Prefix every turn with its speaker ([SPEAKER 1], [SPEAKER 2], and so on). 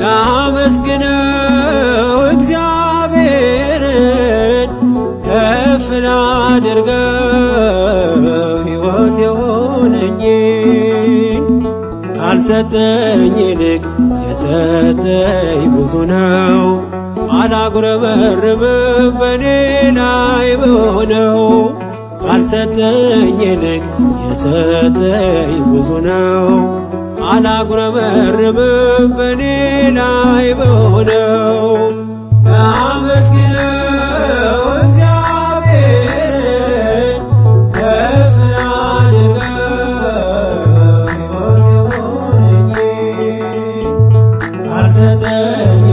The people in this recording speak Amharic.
[SPEAKER 1] ላመስግነው እግዚአብሔርን ከፍ ላድርገው ሕይወት የሆነኝን ካልሰጠኝ ይልቅ የሰጠኝ ብዙ ነው። አላጉረመርምም በኔ ላይ በሆነው ካልሰጠኝ ይልቅ የሰጠኝ ብዙ ነው። አላጉረመርምም በኔ ላይ በሆነው ላመስግነው እግዚአብሔርን ከፍ ላድርገው ሕይወት የሆነኝን ካልሰጠኝ